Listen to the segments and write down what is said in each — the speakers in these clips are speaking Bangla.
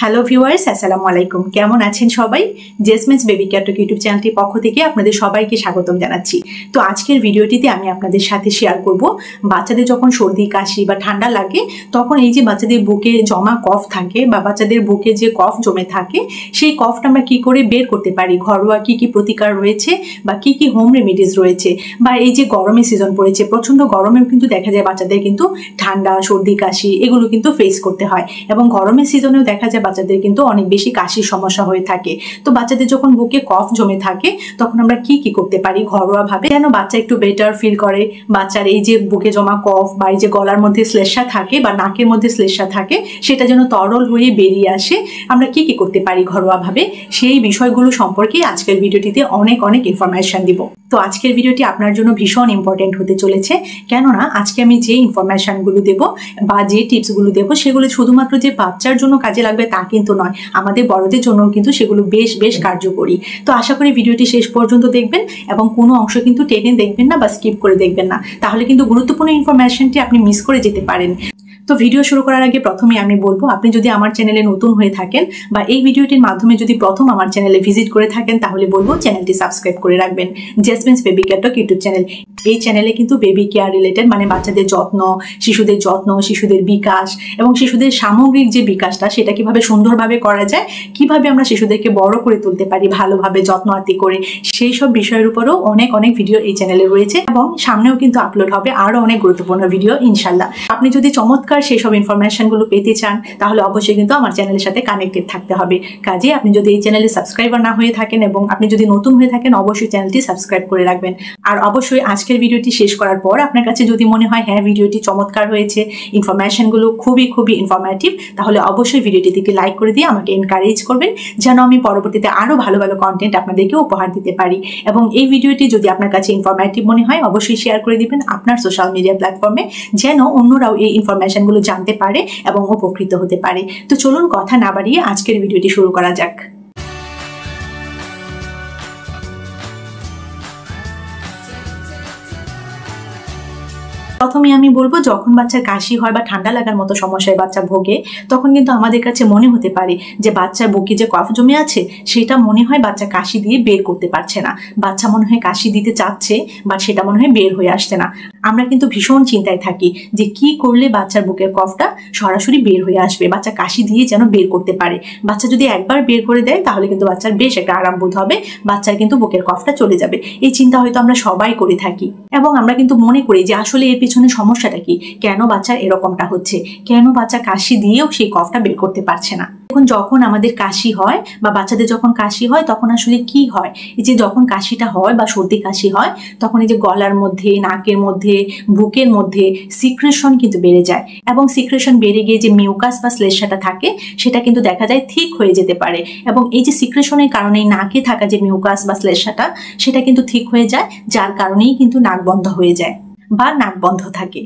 হ্যালো ভিউয়ার্স, আসসালামু আলাইকুম। কেমন আছেন সবাই? জেসমিনস বেবি কেয়ার টক ইউটিউব চ্যানেলটির পক্ষ থেকে আপনাদের সবাইকে স্বাগতম জানাচ্ছি। তো আজকের ভিডিওটিতে আমি আপনাদের সাথে শেয়ার করব বাচ্চাদের যখন সর্দি কাশি বা ঠান্ডা লাগে তখন এই যে বাচ্চাদের বুকে জমা কফ থাকে বা বাচ্চাদের বুকে যে কফ জমে থাকে সেই কফটা আমরা কি করে বের করতে পারি, ঘরোয়া কি কি প্রতিকার রয়েছে বা কি কি হোম রেমেডিস রয়েছে, বা এই যে গরমের সিজন পড়েছে, প্রচন্ড গরমেও কিন্তু দেখা যায় বাচ্চাদের কিন্তু ঠান্ডা সর্দি কাশি এগুলো কিন্তু ফেস করতে হয়, এবং গরমের সিজনেও দেখা যায় বাচ্চাদের কিন্তু অনেক বেশি কাশির সমস্যা হয়ে থাকে। তো বাচ্চাদের যখন বুকে কফ জমে থাকে তখন আমরা কি কি করতে পারি ঘরোয়া ভাবে যেন বাচ্চা একটু বেটার ফিল করে, বাচ্চার এই যে বুকে জমা কফ বা এই যে গলার মধ্যে শ্লেষ্মা থাকে বা নাকের মধ্যে শ্লেষ্মা থাকে সেটা যেন তরল হয়ে বেরিয়ে আসে, আমরা কি কি করতে পারি ঘরোয়া ভাবে সেই বিষয়গুলো সম্পর্কে আজকের ভিডিওটিতে অনেক ইনফরমেশন দিব। তো আজকের ভিডিওটি আপনার জন্য ভীষণ ইম্পর্টেন্ট হতে চলেছে, কেননা আজকে আমি যে ইনফরমেশনগুলো দেব বা যে টিপসগুলো দেব সেগুলো শুধুমাত্র যে বাচ্চার জন্য কাজে লাগবে তা কিন্তু নয়, আমাদের বড়দের জন্যও কিন্তু সেগুলো বেশ কার্যকরী। তো আশা করি ভিডিওটি শেষ পর্যন্ত দেখবেন এবং কোনো অংশ কিন্তু টেনে দেখবেন না বা স্কিপ করে দেখবেন না, তাহলে কিন্তু গুরুত্বপূর্ণ ইনফরমেশনটি আপনি মিস করে যেতে পারেন। তো ভিডিও শুরু করার আগে প্রথমে আমি বলবো, আপনি যদি আমার চ্যানেলে নতুন হয়ে থাকেন বা এই ভিডিওটির মাধ্যমে যদি প্রথম আমার চ্যানেলে ভিজিট করে থাকেন তাহলে বলবো চ্যানেলটি সাবস্ক্রাইব করে রাখবেন। Jasmine's baby care talk YouTube channel, এই চ্যানেলে কিন্তু বেবি কেয়ার রিলেটেড মানে বাচ্চাদের যত্ন, শিশুদের বিকাশ এবং শিশুদের সামগ্রিক যে বিকাশটা সেটা কিভাবে সুন্দরভাবে করা যায়, কিভাবে আমরা শিশুদেরকে বড় করে তুলতে পারি ভালোভাবে যত্ন আত্তি করে, সেই সব বিষয়ের উপরও অনেক ভিডিও এই চ্যানেলে রয়েছে এবং সামনেও কিন্তু আপলোড হবে আরো অনেক গুরুত্বপূর্ণ ভিডিও ইনশাল্লাহ। আপনি যদি চমৎকার সেই সব ইনফরমেশনগুলো পেতে চান তাহলে অবশ্যই কিন্তু আমার চ্যানেলের সাথে কানেক্টেড থাকতে হবে। কাজে আপনি যদি এই চ্যানেলে সাবস্ক্রাইবার না হয়ে থাকেন এবং আপনি যদি নতুন হয়ে থাকেন অবশ্যই চ্যানেলটি সাবস্ক্রাইব করে রাখবেন। আর অবশ্যই আজকের ভিডিওটি শেষ করার পর আপনার কাছে যদি মনে হয় হ্যাঁ ভিডিওটি চমৎকার হয়েছে, ইনফরমেশনগুলো খুবই ইনফরমেটিভ, তাহলে অবশ্যই ভিডিওটিতে একটি লাইক করে দিয়ে আমাকে এনকারেজ করবেন যেন আমি পরবর্তীতে আরো ভালো কন্টেন্ট আপনাদেরকে উপহার দিতে পারি। এবং এই ভিডিওটি যদি আপনার কাছে ইনফরমেটিভ মনে হয় অবশ্যই শেয়ার করে দিবেন আপনার সোশ্যাল মিডিয়া প্ল্যাটফর্মে, যেন অন্যরাও এই ইনফরমেশনগুলো জানতে পারে এবং উপকৃত হতে পারে। তো চলুন কথা না বাড়িয়ে আজকের ভিডিওটি শুরু করা যাক। প্রথমে আমি বলবো, যখন বাচ্চার কাশি হয় বা ঠান্ডা লাগার মতো সমস্যায় বাচ্চা ভোগে তখন কিন্তু আমাদের কাছে মনে হতে পারে যে বাচ্চার বুকে যে কফ জমে আছে সেটা মনে হয় বাচ্চা কাশি দিয়ে বের করতে পারছে না, বাচ্চা মনে হয় কাশি দিতে চাচ্ছে বাট সেটা মনে হয় বের হয়ে আসছে না। আমরা কিন্তু ভীষণ চিন্তায় থাকি যে কি করলে বাচ্চার বুকের কফটা সরাসরি বের হয়ে আসবে, বাচ্চা কাশি দিয়ে যেন বের করতে পারে। বাচ্চা যদি একবার বের করে দেয় তাহলে কিন্তু বাচ্চার বেশ একটা আরাম বোধ হবে, বাচ্চার কিন্তু বুকের কফটা চলে যাবে। এই চিন্তা হয়তো আমরা সবাই করে থাকি এবং আমরা কিন্তু মনে করি যে আসলে এর পিছনে সমস্যাটা কি, কেন বাচ্চার এরকমটা হচ্ছে, কেন বাচ্চা কাশি দিয়েও সেই কফটা বের করতে পারছে না। যখন আমাদের কাশি হয় বা বাচ্চাদের যখন কাশি হয় তখন আসলে কি হয়, এই যে যখন কাশিটা হয় বা সর্দি কাশি হয় তখন এই যে গলার মধ্যে, নাকের মধ্যে, বুকের মধ্যে সিক্রেশন কিন্তু বেড়ে যায় এবং সিক্রেশন বেড়ে গিয়ে যে মিউকাস বা শ্লেষ্মাটা থাকে সেটা কিন্তু দেখা যায় ঠিক হয়ে যেতে পারে, এবং এই যে সিক্রেশনের কারণে নাকে থাকা যে মিউকাস বা শ্লেষ্মাটা সেটা কিন্তু ঠিক হয়ে যায়, যার কারণেই কিন্তু নাক বন্ধ হয়ে যায় বা নাক বন্ধ থাকে।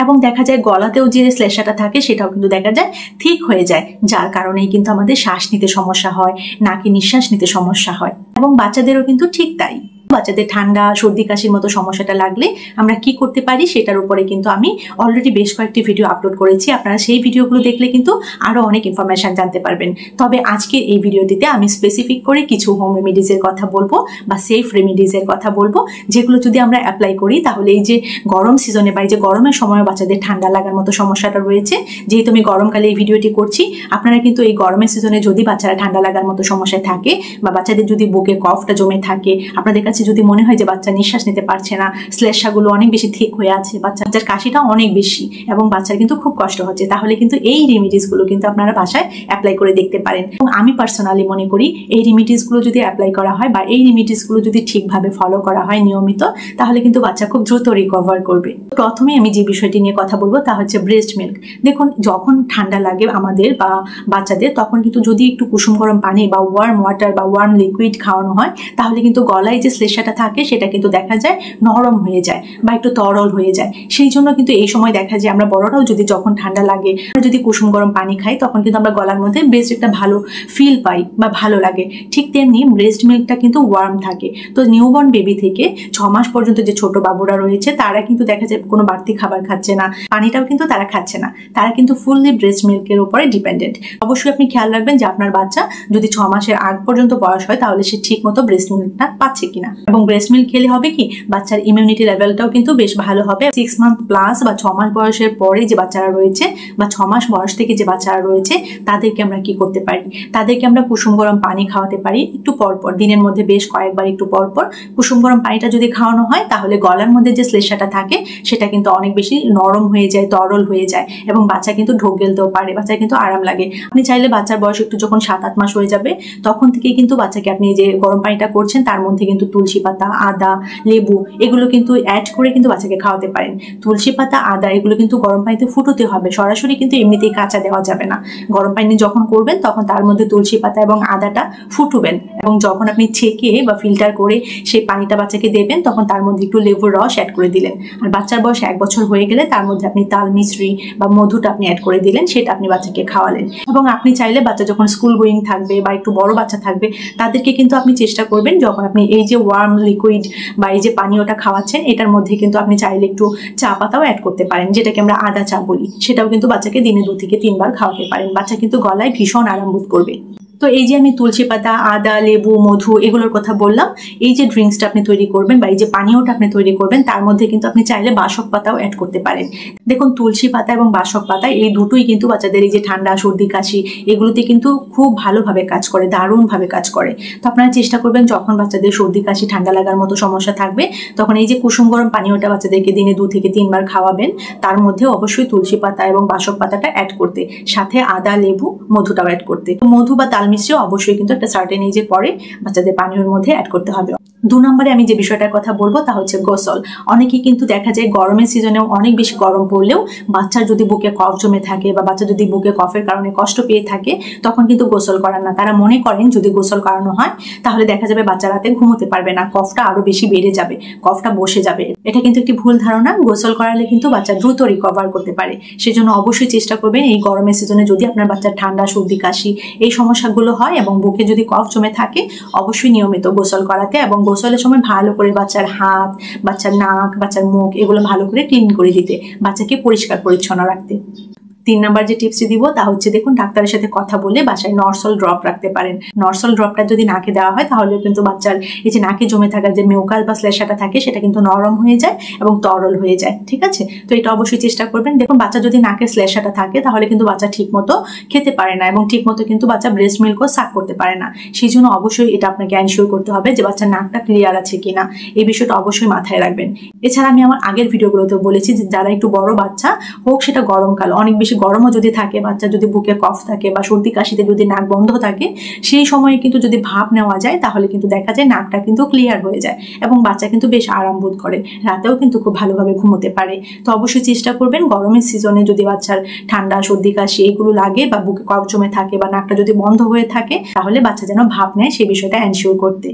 এবং দেখা যায় গলাতেও যে শ্লেষ্মাটা থাকে সেটাও কিন্তু দেখা যায় ঠিক হয়ে যায়, যার কারণেই কিন্তু আমাদের শ্বাস নিতে সমস্যা হয়, নাকে নিঃশ্বাস নিতে সমস্যা হয়। এবং বাচ্চাদেরও কিন্তু ঠিক তাই, বাচ্চাদের ঠান্ডা সর্দি কাশির মতো সমস্যাটা লাগলে আমরা কি করতে পারি সেটার উপরে কিন্তু আমি অলরেডি বেশ কয়েকটি ভিডিও আপলোড করেছি, আপনারা সেই ভিডিওগুলো দেখলে কিন্তু আরো অনেক ইনফরমেশন জানতে পারবেন। তবে আজকে এই ভিডিওটিতে আমি স্পেসিফিক করে কিছু হোম রেমেডিজের কথা বলবো বা সেফ রেমেডিজের কথা বলবো, যেগুলো যদি আমরা অ্যাপ্লাই করি তাহলে এই যে গরম সিজনে বা এই যে গরমের সময় বাচ্চাদের ঠান্ডা লাগার মতো সমস্যাটা রয়েছে, যেহেতু আমি গরমকালে এই ভিডিওটি করছি, আপনারা কিন্তু এই গরমের সিজনে যদি বাচ্চারা ঠান্ডা লাগার মতো সমস্যায় থাকে বা বাচ্চাদের যদি বুকে কফটা জমে থাকে, আপনাদের কাছে যদি মনে হয় যে বাচ্চা নিঃশ্বাস নিতে পারছে না, শ্লেষ্মাগুলো অনেক বেশি ঠিক হয়ে আছে, বাচ্চার কাশিটা অনেক বেশি এবং বাচ্চার কিন্তু খুব কষ্ট হচ্ছে, তাহলে কিন্তু এই রেমেডিসগুলো কিন্তু আপনারা বাসায় অ্যাপ্লাই করে দেখতে পারেন। এবং আমি পার্সোনালি মনে করি এই রেমেডিসগুলো যদি অ্যাপ্লাই করা হয় বা এই রেমেডিসগুলো যদি ঠিকভাবে ফলো করা হয় নিয়মিত, তাহলে কিন্তু বাচ্চা খুব দ্রুত রিকভার করবে। প্রথমে আমি যে বিষয়টি নিয়ে কথা বলবো তা হচ্ছে ব্রেস্ট মিল্ক। দেখুন, যখন ঠান্ডা লাগে আমাদের বা বাচ্চাদের তখন কিন্তু যদি একটু কুসুম গরম পানি বা ওয়ার্ম ওয়াটার বা ওয়ার্ম লিকুইড খাওয়ানো হয় তাহলে কিন্তু গলায় যে শ্লেষ্মাটা থাকে সেটা কিন্তু দেখা যায় নরম হয়ে যায় বা একটু তরল হয়ে যায়। সেই জন্য কিন্তু এই সময় দেখা যায় আমরা বড়রাও যদি যখন ঠান্ডা লাগে আমরা যদি কুসুম গরম পানি খাই তখন কিন্তু আমরা গলার মধ্যে বেশ একটা ভালো ফিল পাই বা ভালো লাগে। ঠিক তেমনি ব্রেস্ট মিল্কটা কিন্তু ওয়ার্ম থাকে। তো নিউবর্ন বেবি থেকে 6 মাস পর্যন্ত যে ছোট বাবুরা রয়েছে তারা কিন্তু দেখা যায় কোনো বাড়তি খাবার খাচ্ছে না, পানিটাও কিন্তু তারা খাচ্ছে না, তারা কিন্তু ফুললি ব্রেস্ট মিল্কের উপরে ডিপেন্ডেন্ট। অবশ্যই আপনি খেয়াল রাখবেন যে আপনার বাচ্চা যদি 6 মাসের আগ পর্যন্ত বয়স হয় তাহলে সে ঠিক মতো ব্রেস্ট মিল্কটা পাচ্ছে কিনা। এবং ব্রেস্ট মিল্ক খেলে হবে কি বাচ্চার ইমিউনিটি লেভেলটাও কিন্তু বেশ ভালো হবে। 6 মান্থ প্লাস বা 6 মাস বয়সের পরে যে বাচ্চারা রয়েছে বা 6 মাস বয়স থেকে যে বাচ্চারা রয়েছে তাদেরকে আমরা কি করতে পারি, তাদেরকে আমরা কুসুম গরম পানি খাওয়াতে পারি একটু পরপর, দিনের মধ্যে বেশ কয়েকবার একটু পরপর কুসুম গরম পানিটা যদি খাওয়ানো হয় তাহলে গলার মধ্যে যে শ্লেষ্মাটা থাকে সেটা কিন্তু অনেক বেশি নরম হয়ে যায়, তরল হয়ে যায় এবং বাচ্চা কিন্তু ঢোক গেলতেও পারে, বাচ্চা কিন্তু আরাম লাগে। আপনি চাইলে বাচ্চার বয়স একটু যখন 7-8 মাস হয়ে যাবে তখন থেকে কিন্তু বাচ্চাকে আপনি যে গরম পানিটা করছেন তার মধ্যে কিন্তু তুলসী পাতা, আদা, লেবু এগুলো কিন্তু অ্যাড করে কিন্তু বাচ্চাকে খাওয়াতে পারেন। তুলসী পাতা, আদা এগুলো কিন্তু গরম পানিতে ফুটোতে হবে, সরাসরি কিন্তু এমনিতেই কাঁচা দেওয়া যাবে না। গরম পানি যখন করবেন তখন তার মধ্যে তুলসী পাতা এবং আদাটা ফুটবেন এবং যখন আপনি ছেঁকে বা ফিল্টার করে সেই পানিটা বাচ্চাকে দেবেন তখন তার মধ্যে একটু লেবুর রস অ্যাড করে দিলেন। আর বাচ্চার বয়স 1 বছর হয়ে গেলে তার মধ্যে আপনি তাল মিশ্রি বা মধুটা আপনি অ্যাড করে দিলেন, সেটা আপনি বাচ্চাকে খাওয়ালেন। এবং আপনি চাইলে বাচ্চা যখন স্কুল গোয়িং থাকবে বা একটু বড় বাচ্চা থাকবে তাদেরকে কিন্তু আপনি চেষ্টা করবেন যখন আপনি এই যে ওয়ার্ম লিকুইড বা এই যে পানীয়টা খাওয়াচ্ছেন এটার মধ্যে কিন্তু আপনি চাইলে একটু চা পাতাও অ্যাড করতে পারেন, যেটাকে আমরা আদা চা বলি, সেটাও কিন্তু বাচ্চাকে দিনে 2 থেকে 3 বার খাওয়াতে পারেন। বাচ্চা কিন্তু গলায় ভীষণ আরাম বোধ করবে। তো এই যে আমি তুলসী পাতা, আদা, লেবু, মধু এগুলোর কথা বললাম, এই যে ড্রিঙ্কসটা আপনি তৈরি করবেন বা এই যে পানীয়টা আপনি তৈরি করবেন তার মধ্যে কিন্তু আপনি চাইলে বাসক পাতাও অ্যাড করতে পারেন। দেখুন তুলসী পাতা এবং বাসক পাতা এই দুটোই কিন্তু বাচ্চাদের এই যে ঠান্ডা, সর্দি, কাশি এগুলোতে কিন্তু খুব ভালোভাবে কাজ করে, দারুণভাবে কাজ করে। তো আপনারা চেষ্টা করবেন যখন বাচ্চাদের সর্দি, কাশি, ঠান্ডা লাগার মতো সমস্যা থাকবে তখন এই যে কুসুম গরম পানীয়টা বাচ্চাদেরকে দিনে 2 থেকে 3 বার খাওয়াবেন, তার মধ্যে অবশ্যই তুলসী পাতা এবং বাসক পাতাটা অ্যাড করতে, সাথে আদা, লেবু, মধুটাও অ্যাড করতে। মধু বা তাল মিশ্রি অবশ্যই কিন্তু একটা সার্টেন এজের পরে বাচ্চাদের পানীয়ের মধ্যে অ্যাড করতে হবে। 2 নম্বরে আমি যে বিষয়টার কথা বলবো তা হচ্ছে গোসল। অনেকেই কিন্তু দেখা যায় গরমের সিজনেও অনেক বেশি গরম পড়লেও বাচ্চার যদি বুকে কফ জমে থাকে বা বাচ্চা যদি বুকে কফের কারণে কষ্ট পেয়ে থাকে তখন কিন্তু গোসল করান না। তারা মনে করেন যদি গোসল করানো হয় তাহলে দেখা যাবে বাচ্চা রাতে ঘুমোতে পারবে না, কফটা আরো বেশি বেড়ে যাবে, কফটা বসে যাবে। এটা কিন্তু একটি ভুল ধারণা। গোসল করালে কিন্তু বাচ্চা দ্রুত রিকভার করতে পারে। সেজন্য অবশ্যই চেষ্টা করবেন এই গরমের সিজনে যদি আপনার বাচ্চার ঠান্ডা, সর্দি, কাশি এই সমস্যাগুলো হয় এবং বুকে যদি কফ জমে থাকে অবশ্যই নিয়মিত গোসল করাতে এবং গোসলের সময় ভালো করে বাচ্চার হাত, বাচ্চার নাক, বাচ্চার মুখ এগুলো ভালো করে ক্লিন করে দিতে, বাচ্চাকে পরিষ্কার পরিচ্ছন্ন রাখতে। 3 নাম্বার যে টিপসটি দিব তা হচ্ছে দেখুন ডাক্তারের সাথে কথা বলে বাসায় নরসল ড্রপ রাখতে পারেন। নরসল ড্রপটা যদি নাকে দেওয়া হয় তাহলে কিন্তু বাচ্চার এই যে নাকে জমে থাকা যে মিউকাস বা শ্লেষ্মাটা থাকে সেটা কিন্তু নরম হয়ে যায় এবং তরল হয়ে যায়। ঠিক আছে, তো এটা অবশ্যই চেষ্টা করবেন। দেখুন বাচ্চা যদি নাকে শ্লেষ্মাটা থাকে তাহলে কিন্তু বাচ্চা ঠিক মতো খেতে পারে না এবং ঠিক মতো কিন্তু বাচ্চা ব্রেস্ট মিল্কও সাক করতে পারে না। সেই জন্য অবশ্যই এটা আপনাকে এনশিওর করতে হবে যে বাচ্চার নাকটা ক্লিয়ার আছে কিনা, এই বিষয়টা অবশ্যই মাথায় রাখবেন। এছাড়া আমি আমার আগের ভিডিওগুলোতেও বলেছি যে যারা একটু বড় বাচ্চা হোক, সেটা গরমকাল অনেক বেশি গরমও যদি থাকে, বাচ্চা যদি বুকে কফ থাকে বা সর্দি কাশিতে যদি নাক বন্ধ থাকে, সেই সময়ে কিন্তু যদি ভাপ নেওয়া যায় তাহলে কিন্তু দেখা যায় নাকটা কিন্তু ক্লিয়ার হয়ে যায় এবং বাচ্চা কিন্তু বেশ আরাম বোধ করে, রাতেও কিন্তু খুব ভালোভাবে ঘুমোতে পারে। তো অবশ্যই চেষ্টা করবেন গরমের সিজনে যদি বাচ্চার ঠান্ডা, সর্দি, কাশি এগুলো লাগে বা বুকে কফ জমে থাকে বা নাকটা যদি বন্ধ হয়ে থাকে তাহলে বাচ্চা যেন ভাপ নেয় সেই বিষয়টা এনশিওর করতে।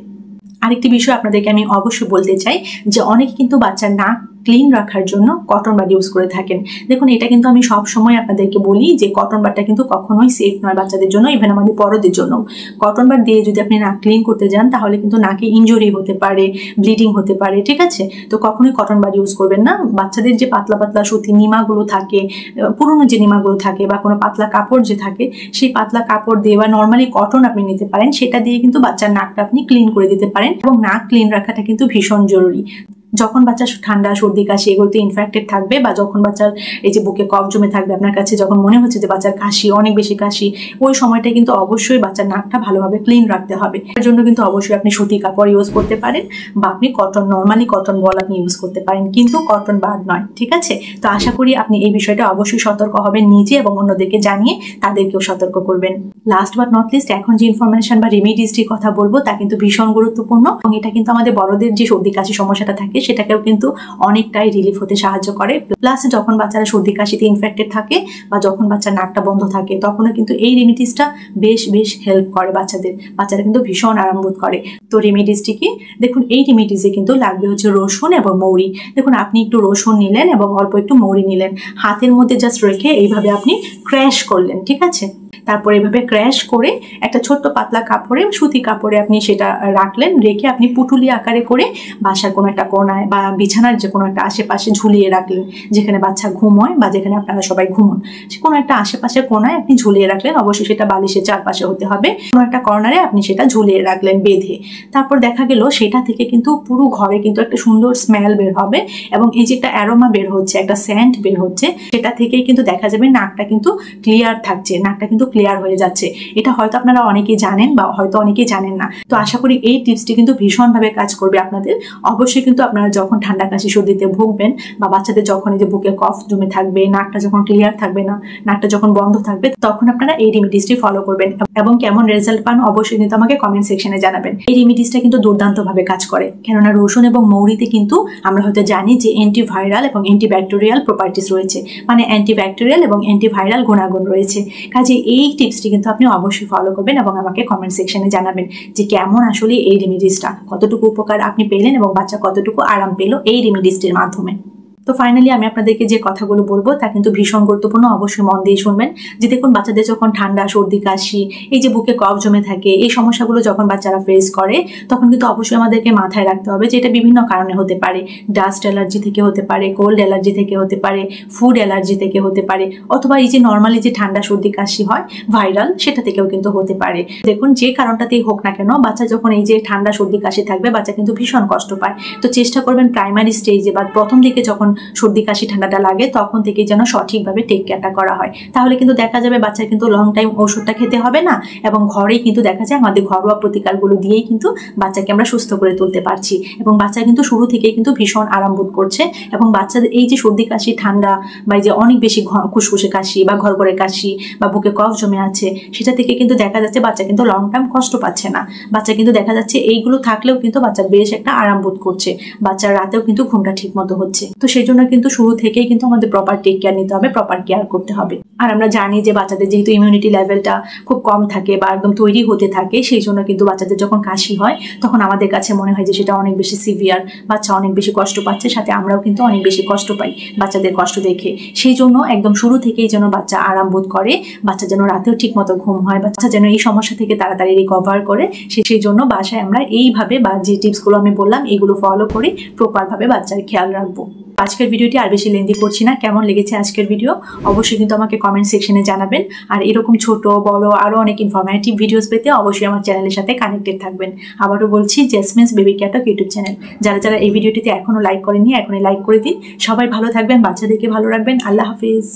আরেকটি বিষয় আপনাদেরকে আমি অবশ্যই বলতে চাই যে অনেকে কিন্তু বাচ্চার নাক ক্লিন রাখার জন্য কটন বাড ইউজ করে থাকেন। দেখুন এটা কিন্তু আমি সব সময় আপনাদেরকে বলি যে কটন বাডটা কিন্তু কখনোই সেফ নয় বাচ্চাদের জন্য, ইভেন আমাদের বড়দের জন্য। কটন বাড দিয়ে যদি আপনি নাক ক্লিন করতে যান তাহলে কিন্তু নাকে ইনজুরি হতে পারে, ব্লিডিং হতে পারে। ঠিক আছে, তো কখনোই কটন বাড ইউজ করবেন না। বাচ্চাদের যে পাতলা পাতলা সুতি নিমাগুলো থাকে, পুরোনো যে নিমাগুলো থাকে বা কোনো পাতলা কাপড় যে থাকে, সেই পাতলা কাপড় দিয়ে বা নর্মালি কটন আপনি নিতে পারেন, সেটা দিয়ে কিন্তু বাচ্চার নাকটা আপনি ক্লিন করে দিতে পারেন এবং নাক ক্লিন রাখাটা কিন্তু ভীষণ জরুরি। যখন বাচ্চা ঠান্ডা, সর্দি, কাশি এগুলোতে ইনফেক্টেড থাকবে বা যখন বাচ্চার এই যে বুকে কফ জমে থাকবে, আপনার কাছে যখন মনে হচ্ছে যে বাচ্চার কাশি, অনেক বেশি কাশি, ওই সময়টা কিন্তু অবশ্যই বাচ্চার নাকটা ভালোভাবে ক্লিন রাখতে হবে। এর জন্য কিন্তু অবশ্যই আপনি সুতি কাপড় ইউজ করতে পারেন বা আপনি কটন, নর্মালি কটন বল আপনি ইউজ করতে পারেন, কিন্তু কটন বাড নয়। ঠিক আছে, তো আশা করি আপনি এই বিষয়টা অবশ্যই সতর্ক হবেন নিজে এবং অন্যদেরকে জানিয়ে তাদেরকেও সতর্ক করবেন। লাস্ট বাট নট লিস্ট, এখন যে ইনফরমেশন বা রেমিডিসটির কথা বলবো তা কিন্তু ভীষণ গুরুত্বপূর্ণ এবং এটা কিন্তু আমাদের বড়দের যে সর্দি কাশি সমস্যাটা থাকে থাকে সেটাকেও কিন্তু অনেকটাই রিলিফ হতে সাহায্য করে। প্লাস যখন বাচ্চারা সর্দি কাশিতে ইনফেক্টেড থাকে বা যখন বাচ্চার নাকটা বন্ধ থাকে তখনও কিন্তু এই রেমিডিসটা বেশ হেল্প করে বাচ্চারা কিন্তু ভীষণ আরাম বোধ করে। তো রেমিডিসটি কি দেখুন, এই রেমিডিসে কিন্তু লাগবে হচ্ছে রসুন এবং মৌরি। দেখুন আপনি একটু রসুন নিলেন এবং অল্প একটু মৌরি নিলেন, হাতের মধ্যে জাস্ট রেখে এইভাবে আপনি ক্র্যাশ করলেন, ঠিক আছে। তারপর এভাবে ক্র্যাশ করে একটা ছোট্ট পাতলা কাপড়ে, সুতি কাপড়ে আপনি সেটা রাখলেন, রেখে আপনি পুটুলি আকারে করে বাসার কোনো একটা কোনায় বা বিছানার যে কোনো একটা আশেপাশে ঝুলিয়ে রাখলেন, যেখানে বাচ্চা ঘুমোয় বা যেখানে আপনারা সবাই ঘুমন সে কোনো একটা আশেপাশের কোনায় আপনি ঝুলিয়ে রাখলেন। অবশ্যই সেটা বালিশের চারপাশে হতে হবে, কোনো একটা কর্নারে আপনি সেটা ঝুলিয়ে রাখলেন বেঁধে। তারপর দেখা গেল সেটা থেকে কিন্তু পুরো ঘরে কিন্তু একটা সুন্দর স্মেল বের হবে এবং এই যে একটা অ্যারোমা বের হচ্ছে, একটা সেন্ট বের হচ্ছে, সেটা থেকেই কিন্তু দেখা যাবে নাকটা কিন্তু ক্লিয়ার থাকছে, নাকটা কিন্তু ক্লিয়ার হয়ে যাচ্ছে। এটা হয়তো আপনারা অনেকেই জানেন বা হয়তো অনেকেই জানেন না। তো আশা করি এই টিপসটি কিন্তু ভীষণভাবে কাজ করবে আপনাদের। অবশ্যই কিন্তু আপনারা যখন ঠান্ডা কাশি সর্দিতে ভুগবেন বা বাচ্চাদের যখন এই যে বুকে কফ জমে থাকবে, নাকটা যখন ক্লিয়ার থাকবে না, নাকটা যখন বন্ধ থাকবে, তখন আপনারা এই রেমিডিসটি ফলো করবেন এবং কেমন রেজাল্ট পান অবশ্যই কিন্তু আমাকে কমেন্ট সেকশনে জানাবেন। এই রেমিডিসটা কিন্তু দুর্দান্তভাবে কাজ করে, কেননা রসুন এবং মৌরিতে কিন্তু আমরা হয়তো জানি যে অ্যান্টিভাইরাল এবং অ্যান্টিব্যাকটেরিয়াল প্রপার্টিস রয়েছে, মানে অ্যান্টিব্যাকটেরিয়াল এবং অ্যান্টিভাইরাল গুণাগুণ রয়েছে। কাজে এই টিপসটি কিন্তু আপনি অবশ্যই ফলো করবেন এবং আমাকে কমেন্ট সেকশনে জানাবেন যে কেমন আসলে এই রেমিডিসটা, কতটুকু উপকার আপনি পেলেন এবং বাচ্চা কতটুকু আরাম পেল এই রেমিডিসটির মাধ্যমে। তো ফাইনালি আমি আপনাদেরকে যে কথাগুলো বলবো তা কিন্তু ভীষণ গুরুত্বপূর্ণ, অবশ্যই মন দিয়ে শুনবেন। যে দেখুন বাচ্চাদের যখন ঠান্ডা সর্দি কাশি, এই যে বুকে কফ জমে থাকে, এই সমস্যাগুলো যখন বাচ্চারা ফেস করে তখন কিন্তু অবশ্যই আমাদেরকে মাথায় রাখতে হবে যে এটা বিভিন্ন কারণে হতে পারে। ডাস্ট অ্যালার্জি থেকে হতে পারে, কোল্ড অ্যালার্জি থেকে হতে পারে, ফুড অ্যালার্জি থেকে হতে পারে, অথবা এই যে নর্মালি যে ঠান্ডা সর্দি কাশি হয় ভাইরাল, সেটা থেকেও কিন্তু হতে পারে। দেখুন যে কারণটাতেই হোক না কেন, বাচ্চা যখন এই যে ঠান্ডা সর্দি কাশি থাকবে বাচ্চা কিন্তু ভীষণ কষ্ট পায়। তো চেষ্টা করবেন প্রাইমারি স্টেজে বা প্রথম দিকে যখন সর্দি কাশি ঠান্ডাটা লাগে তখন থেকে যেন সঠিকভাবে টেক কেয়ারটা করা হয়। তাহলে কিন্তু দেখা যাবে বাচ্চার কিন্তু লং টাইম ওষুধটা খেতে হবে না এবং ঘরেই কিন্তু দেখা যায় আমাদের ঘরোয়া প্রতিকারগুলো দিয়েই কিন্তু বাচ্চাকে আমরা সুস্থ করে তুলতে পারছি এবং বাচ্চা কিন্তু শুরু থেকেই কিন্তু ভীষণ আরাম বোধ করছে। এবং বাচ্চাদের এই যে সর্দি কাশি ঠান্ডা বা এই যে অনেক বেশি খুসখুসে কাশি বা ঘরঘরে কাশি বা বুকে কফ জমে আছে, সেটা থেকে কিন্তু দেখা যাচ্ছে বাচ্চা কিন্তু লং টাইম কষ্ট পাচ্ছে না। বাচ্চা কিন্তু দেখা যাচ্ছে এইগুলো থাকলেও কিন্তু বাচ্চা বেশ একটা আরাম বোধ করছে, বাচ্চার রাতেও কিন্তু ঘুমটা ঠিক মতো হচ্ছে। তো সেই জন্য কিন্তু শুরু থেকেই কিন্তু আমাদের প্রপার টেক কেয়ার নিতে হবে, প্রপার কেয়ার করতে হবে। আর আমরা জানি যে বাচ্চাদের যেহেতু ইমিউনিটি লেভেলটা খুব কম থাকে বা একদম তৈরি হতে থাকে, সেই জন্য কিন্তু বাচ্চাদের যখন কাশি হয় তখন আমাদের কাছে মনে হয় যে সেটা অনেক বেশি সিভিয়ার, বাচ্চা অনেক বেশি কষ্ট পাচ্ছে, সাথে আমরাও কিন্তু অনেক বেশি কষ্ট পাই বাচ্চাদের কষ্ট দেখে। সেই জন্য একদম শুরু থেকেই যেন বাচ্চা আরাম বোধ করে, বাচ্চা যেন রাতেও ঠিক মতো ঘুম হয়, বাচ্চা যেন এই সমস্যা থেকে তাড়াতাড়ি রিকভার করে, সেই জন্য বাসায় আমরা এইভাবে বা যে টিপসগুলো আমি বললাম এগুলো ফলো করে প্রপারভাবে বাচ্চার খেয়াল রাখবো। আজকের ভিডিওটি আর বেশি লেন্দি করছি না। কেমন লেগেছে আজকের ভিডিও অবশ্যই কিন্তু আমাকে কমেন্ট সেকশনে জানাবেন। আর এরকম ছোট বড় আরও অনেক ইনফরমেটিভ ভিডিওস পেতে অবশ্যই আমার চ্যানেলের সাথে কানেক্টেড থাকবেন। আবারও বলছি, jasmine's baby care talk YouTube channel. যারা এই ভিডিওটিতে এখনও লাইক করেনি এখনই লাইক করে দিন। সবাই ভালো থাকবেন, বাচ্চাদেরকে ভালো রাখবেন। আল্লাহ হাফিজ।